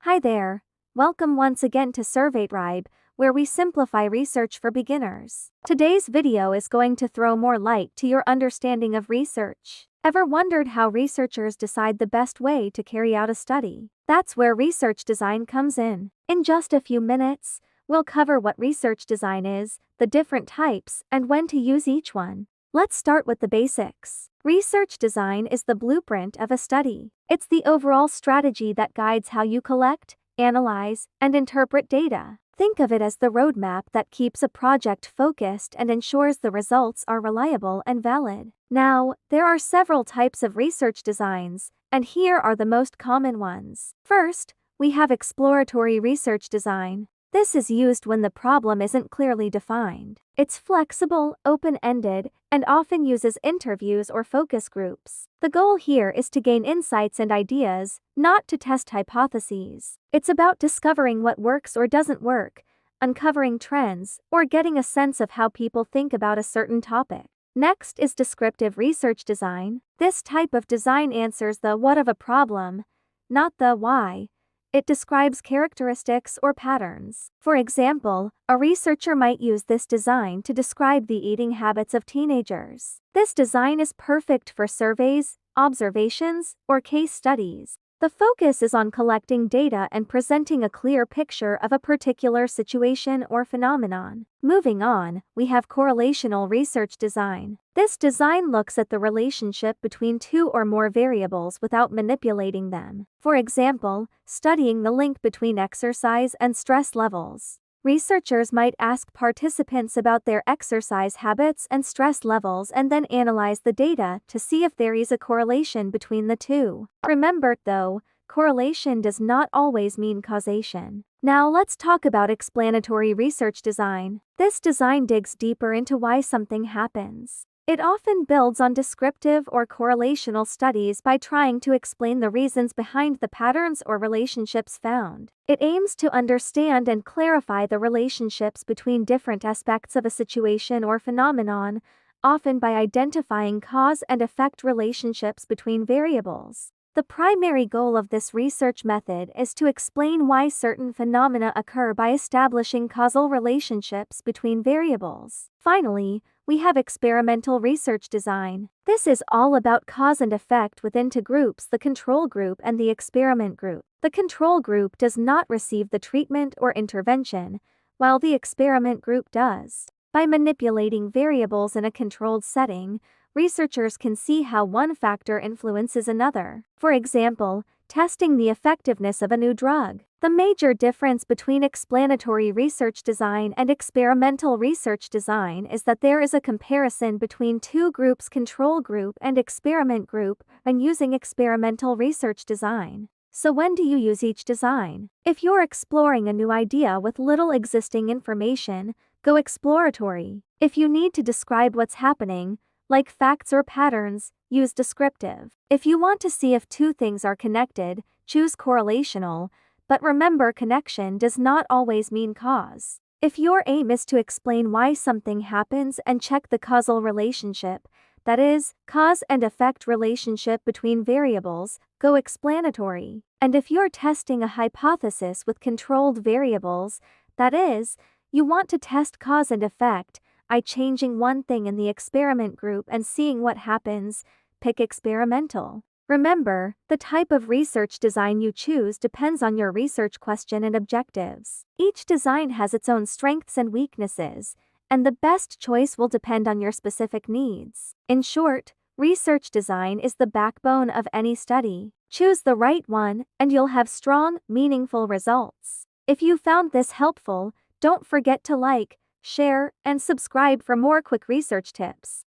Hi there. Welcome once again to SurveyTribe, where we simplify research for beginners. Today's video is going to throw more light to your understanding of research. Ever wondered how researchers decide the best way to carry out a study? That's where research design comes in. In just a few minutes, we'll cover what research design is, the different types, and when to use each one. Let's start with the basics. Research design is the blueprint of a study. It's the overall strategy that guides how you collect, analyze, and interpret data. Think of it as the roadmap that keeps a project focused and ensures the results are reliable and valid. Now, there are several types of research designs, and here are the most common ones. First, we have exploratory research design. This is used when the problem isn't clearly defined. It's flexible, open-ended, and often uses interviews or focus groups. The goal here is to gain insights and ideas, not to test hypotheses. It's about discovering what works or doesn't work, uncovering trends, or getting a sense of how people think about a certain topic. Next is descriptive research design. This type of design answers the what of a problem, not the why. It describes characteristics or patterns. For example, a researcher might use this design to describe the eating habits of teenagers. This design is perfect for surveys, observations, or case studies. The focus is on collecting data and presenting a clear picture of a particular situation or phenomenon. Moving on, we have correlational research design. This design looks at the relationship between two or more variables without manipulating them. For example, studying the link between exercise and stress levels. Researchers might ask participants about their exercise habits and stress levels and then analyze the data to see if there is a correlation between the two. Remember, though, correlation does not always mean causation. Now let's talk about explanatory research design. This design digs deeper into why something happens. It often builds on descriptive or correlational studies by trying to explain the reasons behind the patterns or relationships found. It aims to understand and clarify the relationships between different aspects of a situation or phenomenon, often by identifying cause and effect relationships between variables. The primary goal of this research method is to explain why certain phenomena occur by establishing causal relationships between variables. Finally, we have experimental research design. This is all about cause and effect within two groups, the control group and the experiment group. The control group does not receive the treatment or intervention, while the experiment group does. By manipulating variables in a controlled setting, researchers can see how one factor influences another. For example, testing the effectiveness of a new drug. The major difference between explanatory research design and experimental research design is that there is a comparison between two groups, control group and experiment group, when using experimental research design. So when do you use each design? If you're exploring a new idea with little existing information, go exploratory. If you need to describe what's happening, like facts or patterns, use descriptive. If you want to see if two things are connected, choose correlational, but remember, connection does not always mean cause. If your aim is to explain why something happens and check the causal relationship, that is, cause and effect relationship between variables, go explanatory. And if you're testing a hypothesis with controlled variables, that is, you want to test cause and effect, changing one thing in the experiment group and seeing what happens, pick experimental. Remember, the type of research design you choose depends on your research question and objectives. Each design has its own strengths and weaknesses, and the best choice will depend on your specific needs. In short, research design is the backbone of any study. Choose the right one, and you'll have strong, meaningful results. If you found this helpful, don't forget to like, share, and subscribe for more quick research tips.